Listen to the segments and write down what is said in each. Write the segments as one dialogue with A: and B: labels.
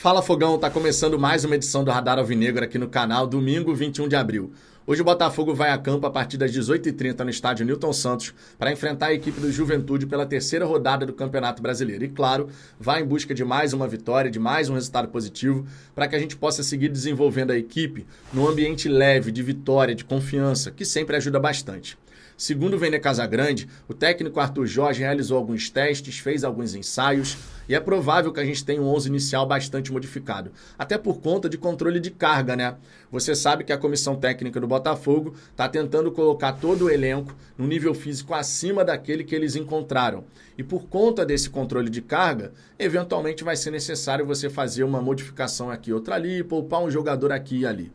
A: Fala Fogão, tá começando mais uma edição do Radar Alvinegro aqui no canal, domingo 21 de abril. Hoje o Botafogo vai a campo a partir das 18h30 no estádio Newton Santos para enfrentar a equipe do Juventude pela terceira rodada do Campeonato Brasileiro. E claro, vai em busca de mais uma vitória, de mais um resultado positivo, para que a gente possa seguir desenvolvendo a equipe num ambiente leve, de vitória, de confiança, que sempre ajuda bastante. Segundo o Vene Casagrande, o técnico Arthur Jorge realizou alguns testes, fez alguns ensaios e é provável que a gente tenha um 11 inicial bastante modificado. Até por conta de controle de carga, né? Você sabe que a comissão técnica do Botafogo está tentando colocar todo o elenco no nível físico acima daquele que eles encontraram. E por conta desse controle de carga, eventualmente vai ser necessário você fazer uma modificação aqui, outra ali, poupar um jogador aqui e ali.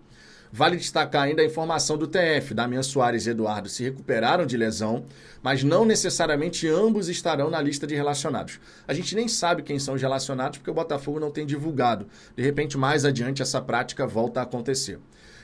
A: Vale destacar ainda a informação do TF, Damian Soares e Eduardo se recuperaram de lesão, mas não necessariamente ambos estarão na lista de relacionados. A gente nem sabe quem são os relacionados porque o Botafogo não tem divulgado. De repente, mais adiante, essa prática volta a acontecer.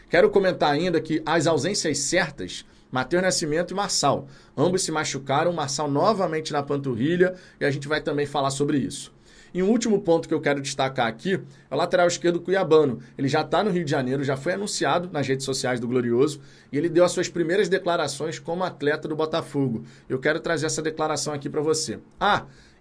A: Quero comentar ainda que as ausências certas, Matheus Nascimento e Marçal, ambos se machucaram, Marçal novamente na panturrilha e a gente vai também falar sobre isso. E um último ponto que eu quero destacar aqui é o lateral esquerdo cuiabano. Ele já está no Rio de Janeiro, já foi anunciado nas redes sociais do Glorioso e ele deu as suas primeiras declarações como atleta do Botafogo. Eu quero trazer essa declaração aqui para você.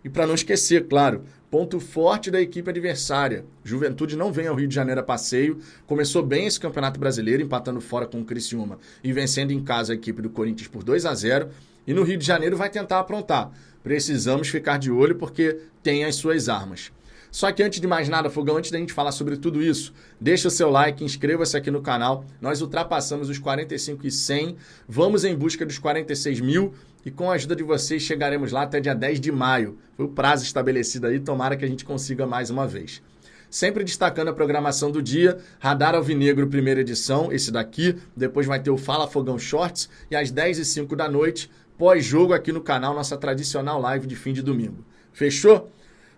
A: E para não esquecer, claro, ponto forte da equipe adversária. Juventude não vem ao Rio de Janeiro a passeio, começou bem esse Campeonato Brasileiro, empatando fora com o Criciúma e vencendo em casa a equipe do Corinthians por 2-0. E no Rio de Janeiro vai tentar aprontar. Precisamos ficar de olho porque tem as suas armas. Só que antes de mais nada, Fogão, antes da gente falar sobre tudo isso, deixa o seu like, inscreva-se aqui no canal. Nós ultrapassamos os 45.100, vamos em busca dos 46 mil e com a ajuda de vocês chegaremos lá até dia 10 de maio. Foi o prazo estabelecido aí, tomara que a gente consiga mais uma vez. Sempre destacando a programação do dia, Radar Alvinegro, primeira edição, esse daqui, depois vai ter o Fala Fogão Shorts e às 10h05 da noite, pós-jogo aqui no canal, nossa tradicional live de fim de domingo. Fechou?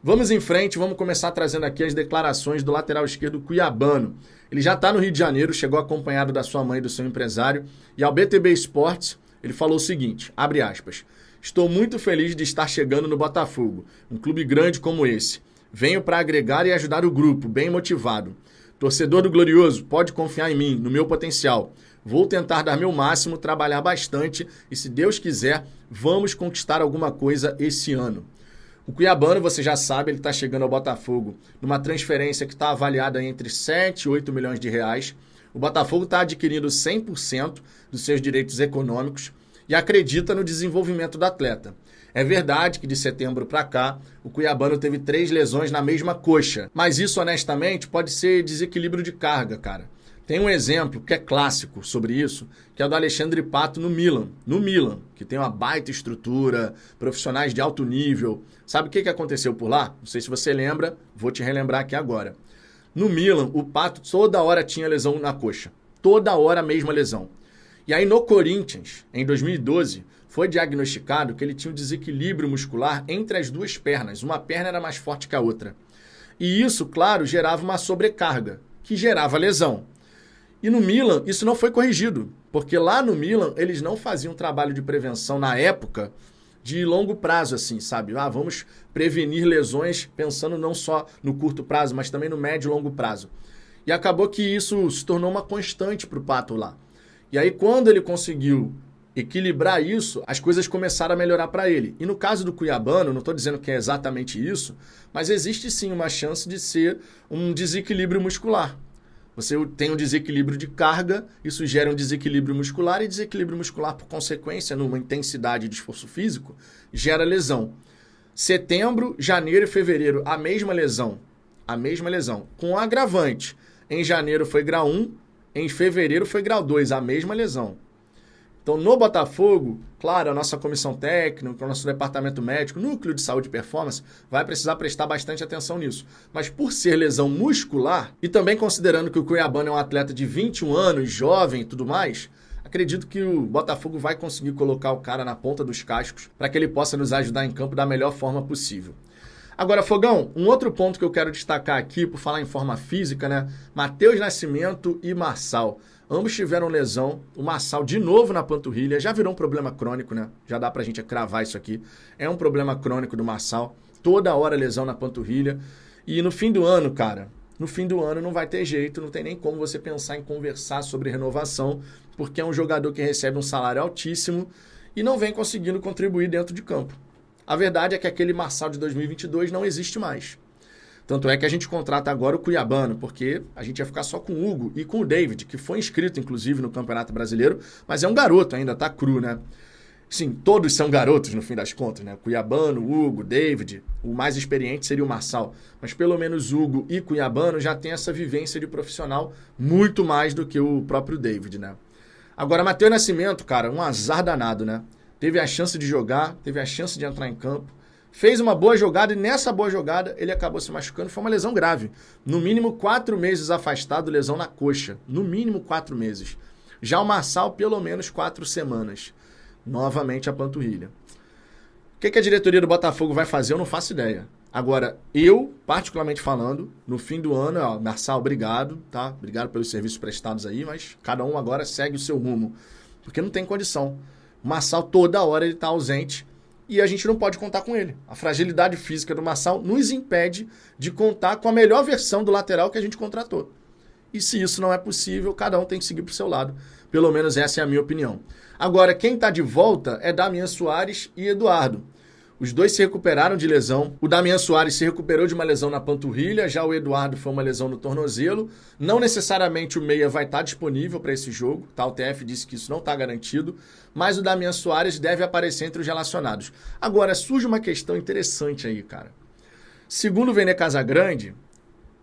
A: Vamos em frente, vamos começar trazendo aqui as declarações do lateral esquerdo cuiabano. Ele já está no Rio de Janeiro, chegou acompanhado da sua mãe e do seu empresário, e ao BTB Esportes, ele falou o seguinte, abre aspas, estou muito feliz de estar chegando no Botafogo, um clube grande como esse. Venho para agregar e ajudar o grupo, bem motivado. Torcedor do Glorioso, pode confiar em mim, no meu potencial. Vou tentar dar meu máximo, trabalhar bastante e, se Deus quiser, vamos conquistar alguma coisa esse ano. O cuiabano, você já sabe, ele está chegando ao Botafogo numa transferência que está avaliada entre 7 e 8 milhões de reais. O Botafogo está adquirindo 100% dos seus direitos econômicos e acredita no desenvolvimento do atleta. É verdade que de setembro para cá, o cuiabano teve 3 lesões na mesma coxa, mas isso, honestamente, pode ser desequilíbrio de carga, cara. Tem um exemplo que é clássico sobre isso, que é o do Alexandre Pato no Milan. No Milan, que tem uma baita estrutura, profissionais de alto nível. Sabe o que aconteceu por lá? Não sei se você lembra, vou te relembrar aqui agora. No Milan, o Pato toda hora tinha lesão na coxa. Toda hora a mesma lesão. E aí no Corinthians, em 2012, foi diagnosticado que ele tinha um desequilíbrio muscular entre as duas pernas. Uma perna era mais forte que a outra. E isso, claro, gerava uma sobrecarga, que gerava lesão. E no Milan, isso não foi corrigido, porque lá no Milan, eles não faziam trabalho de prevenção na época de longo prazo, assim, sabe? Vamos prevenir lesões pensando não só no curto prazo, mas também no médio e longo prazo. E acabou que isso se tornou uma constante para o Pato lá. E aí, quando ele conseguiu equilibrar isso, as coisas começaram a melhorar para ele. E no caso do cuiabano, não estou dizendo que é exatamente isso, mas existe sim uma chance de ser um desequilíbrio muscular. Você tem um desequilíbrio de carga, isso gera um desequilíbrio muscular e desequilíbrio muscular, por consequência, numa intensidade de esforço físico, gera lesão. Setembro, janeiro e fevereiro, a mesma lesão, com um agravante. Em janeiro foi grau 1, em fevereiro foi grau 2, a mesma lesão. Então, no Botafogo, claro, a nossa comissão técnica, o nosso departamento médico, núcleo de saúde e performance, vai precisar prestar bastante atenção nisso. Mas por ser lesão muscular, e também considerando que o cuiabano é um atleta de 21 anos, jovem e tudo mais, acredito que o Botafogo vai conseguir colocar o cara na ponta dos cascos para que ele possa nos ajudar em campo da melhor forma possível. Agora, Fogão, um outro ponto que eu quero destacar aqui, por falar em forma física, né? Matheus Nascimento e Marçal. Ambos tiveram lesão, o Marçal de novo na panturrilha, já virou um problema crônico, né? Já dá pra gente cravar isso aqui. É um problema crônico do Marçal, toda hora lesão na panturrilha. E no fim do ano, cara, no fim do ano não vai ter jeito, não tem nem como você pensar em conversar sobre renovação, porque é um jogador que recebe um salário altíssimo e não vem conseguindo contribuir dentro de campo. A verdade é que aquele Marçal de 2022 não existe mais. Tanto é que a gente contrata agora o Cuiabano, porque a gente ia ficar só com o Hugo e com o David, que foi inscrito, inclusive, no Campeonato Brasileiro, mas é um garoto ainda, tá cru, né? Sim, todos são garotos no fim das contas, né? Cuiabano, Hugo, David, o mais experiente seria o Marçal. Mas pelo menos Hugo e Cuiabano já tem essa vivência de profissional muito mais do que o próprio David, né? Agora, Matheus Nascimento, cara, um azar danado, né? Teve a chance de jogar, teve a chance de entrar em campo, fez uma boa jogada e nessa boa jogada ele acabou se machucando. Foi uma lesão grave. No mínimo 4 meses afastado, lesão na coxa. No mínimo 4 meses. Já o Marçal, pelo menos 4 semanas. Novamente a panturrilha. O que a diretoria do Botafogo vai fazer, eu não faço ideia. Agora, eu, particularmente falando, no fim do ano, ó, Marçal, obrigado, tá? Obrigado pelos serviços prestados aí, mas cada um agora segue o seu rumo. Porque não tem condição. O Marçal, toda hora, ele tá ausente e a gente não pode contar com ele. A fragilidade física do Marçal nos impede de contar com a melhor versão do lateral que a gente contratou. E se isso não é possível, cada um tem que seguir pro seu lado. Pelo menos essa é a minha opinião. Agora, quem está de volta é Damian Soares e Eduardo. Os dois se recuperaram de lesão. O Damian Soares se recuperou de uma lesão na panturrilha, já o Eduardo foi uma lesão no tornozelo. Não necessariamente o meia vai estar disponível para esse jogo, tá? O TF disse que isso não está garantido, mas o Damian Soares deve aparecer entre os relacionados. Agora, surge uma questão interessante aí, cara. Segundo o Vene Casagrande,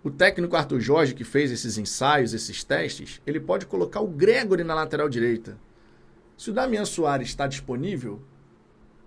A: o técnico Arthur Jorge, que fez esses ensaios, esses testes, ele pode colocar o Gregory na lateral direita. Se o Damian Soares está disponível,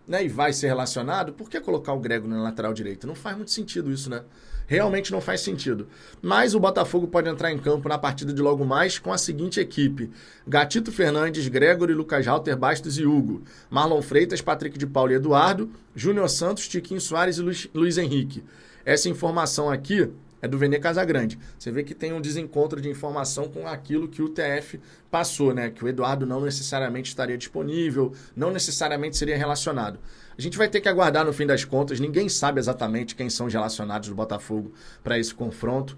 A: né, e vai ser relacionado, por que colocar o Gregory na lateral direita? Não faz muito sentido isso, né? Realmente não faz sentido. Mas o Botafogo pode entrar em campo na partida de logo mais com a seguinte equipe: Gatito Fernandes, Gregory, Lucas Halter, Bastos e Hugo, Marlon Freitas, Patrick de Paula e Eduardo, Júnior Santos, Tiquinho Soares e Luiz Henrique. Essa informação aqui é do Vene Casagrande. Você vê que tem um desencontro de informação com aquilo que o TF passou, né? Que o Eduardo não necessariamente estaria disponível, não necessariamente seria relacionado. A gente vai ter que aguardar no fim das contas. Ninguém sabe exatamente quem são os relacionados do Botafogo para esse confronto,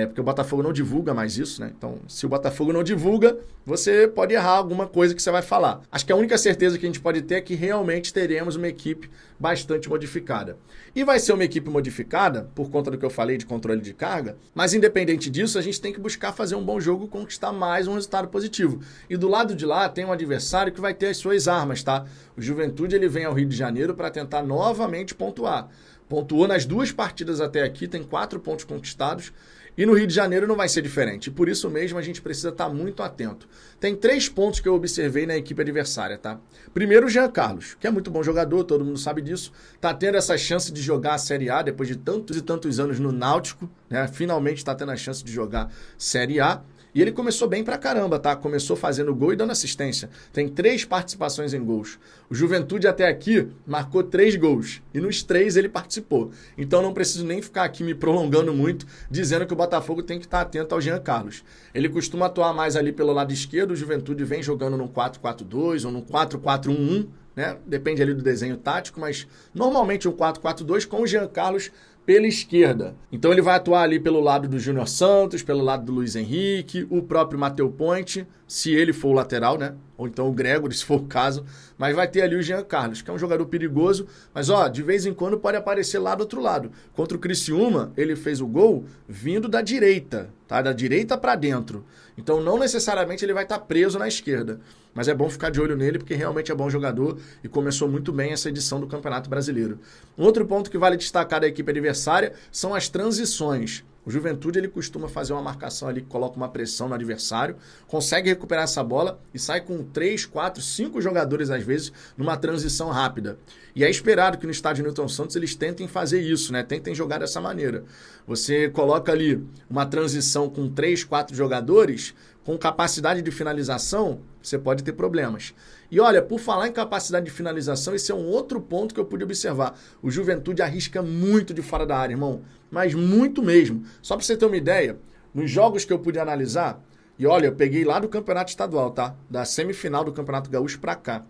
A: porque o Botafogo não divulga mais isso, né? Então, se o Botafogo não divulga, você pode errar alguma coisa que você vai falar. Acho que a única certeza que a gente pode ter é que realmente teremos uma equipe bastante modificada. E vai ser uma equipe modificada, por conta do que eu falei de controle de carga, mas independente disso, a gente tem que buscar fazer um bom jogo e conquistar mais um resultado positivo. E do lado de lá tem um adversário que vai ter as suas armas, tá? O Juventude, ele vem ao Rio de Janeiro para tentar novamente pontuar. Pontuou nas 2 partidas até aqui, tem 4 pontos conquistados. E no Rio de Janeiro não vai ser diferente. E por isso mesmo a gente precisa estar muito atento. Tem 3 pontos que eu observei na equipe adversária, tá? Primeiro, o Jean Carlos, que é muito bom jogador, todo mundo sabe disso. Tá tendo essa chance de jogar a Série A depois de tantos e tantos anos no Náutico, né? Finalmente está tendo a chance de jogar Série A. E ele começou bem pra caramba, tá? Começou fazendo gol e dando assistência. Tem 3 participações em gols. O Juventude até aqui marcou 3 gols. E nos 3 ele participou. Então não preciso nem ficar aqui me prolongando muito, dizendo que o Botafogo tem que estar atento ao Jean Carlos. Ele costuma atuar mais ali pelo lado esquerdo. O Juventude vem jogando num 4-4-2 ou num 4-4-1-1, né? Depende ali do desenho tático, mas normalmente um 4-4-2 com o Jean Carlos pela esquerda. Então ele vai atuar ali pelo lado do Júnior Santos, pelo lado do Luiz Henrique, o próprio Matheus Ponte, se ele for o lateral, né? Ou então o Gregory, se for o caso. Mas vai ter ali o Jean Carlos, que é um jogador perigoso, mas ó, de vez em quando pode aparecer lá do outro lado. Contra o Criciúma, ele fez o gol vindo da direita, tá? Da direita para dentro. Então não necessariamente ele vai estar preso na esquerda. Mas é bom ficar de olho nele, porque realmente é bom jogador e começou muito bem essa edição do Campeonato Brasileiro. Um outro ponto que vale destacar da equipe adversária são as transições. O Juventude, ele costuma fazer uma marcação ali que coloca uma pressão no adversário, consegue recuperar essa bola e sai com 3, 4, 5 jogadores às vezes numa transição rápida. E é esperado que no estádio Newton Santos eles tentem fazer isso, né? Tentem jogar dessa maneira. Você coloca ali uma transição com 3, 4 jogadores, com capacidade de finalização, você pode ter problemas. E olha, por falar em capacidade de finalização, esse é um outro ponto que eu pude observar. O Juventude arrisca muito de fora da área, irmão. Mas muito mesmo. Só para você ter uma ideia, nos jogos que eu pude analisar, e olha, eu peguei lá do Campeonato Estadual, tá? Da semifinal do Campeonato Gaúcho para cá.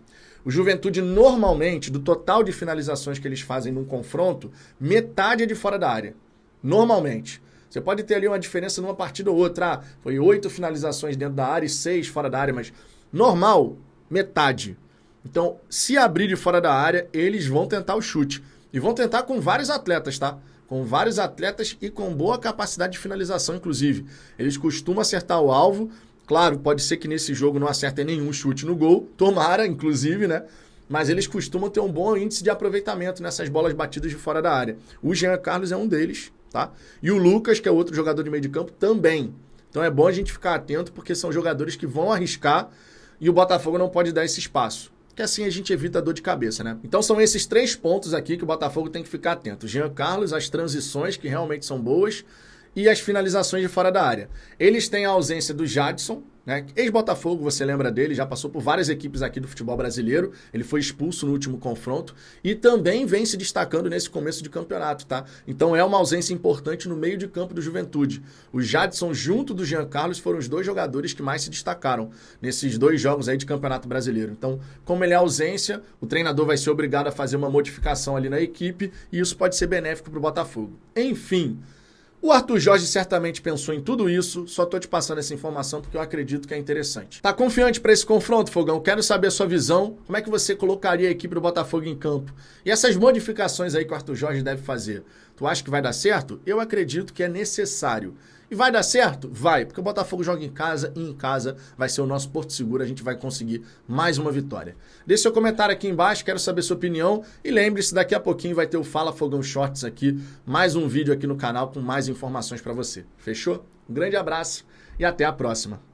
A: O Juventude, normalmente, do total de finalizações que eles fazem num confronto, metade é de fora da área. Normalmente. Você pode ter ali uma diferença numa partida ou outra. Ah, foi 8 finalizações dentro da área e 6 fora da área, mas normal, metade. Então, se abrir de fora da área, eles vão tentar o chute. E vão tentar com vários atletas, tá? Com vários atletas e com boa capacidade de finalização, inclusive. Eles costumam acertar o alvo. Claro, pode ser que nesse jogo não acertem nenhum chute no gol. Tomara, inclusive, né? Mas eles costumam ter um bom índice de aproveitamento nessas bolas batidas de fora da área. O Jean Carlos é um deles, tá? E o Lucas, que é outro jogador de meio de campo, também. Então é bom a gente ficar atento, porque são jogadores que vão arriscar e o Botafogo não pode dar esse espaço. Que assim a gente evita a dor de cabeça, né? Então são esses 3 pontos aqui que o Botafogo tem que ficar atento. Jean Carlos, as transições, que realmente são boas, e as finalizações de fora da área. Eles têm a ausência do Jadson, né? Ex-Botafogo, você lembra dele, já passou por várias equipes aqui do futebol brasileiro, ele foi expulso no último confronto e também vem se destacando nesse começo de campeonato, tá? Então é uma ausência importante no meio de campo do Juventude. O Jadson junto do Jean Carlos foram os 2 jogadores que mais se destacaram nesses 2 jogos aí de campeonato brasileiro. Então, como ele é ausência, o treinador vai ser obrigado a fazer uma modificação ali na equipe e isso pode ser benéfico para o Botafogo. Enfim, o Arthur Jorge certamente pensou em tudo isso, só tô te passando essa informação porque eu acredito que é interessante. Tá confiante para esse confronto, Fogão? Quero saber a sua visão, como é que você colocaria a equipe do Botafogo em campo? E essas modificações aí que o Arthur Jorge deve fazer, tu acha que vai dar certo? Eu acredito que é necessário. E vai dar certo? Vai, porque o Botafogo joga em casa e em casa vai ser o nosso porto seguro, a gente vai conseguir mais uma vitória. Deixe seu comentário aqui embaixo, quero saber sua opinião e lembre-se, daqui a pouquinho vai ter o Fala Fogão Shorts aqui, mais um vídeo aqui no canal com mais informações para você. Fechou? Um grande abraço e até a próxima.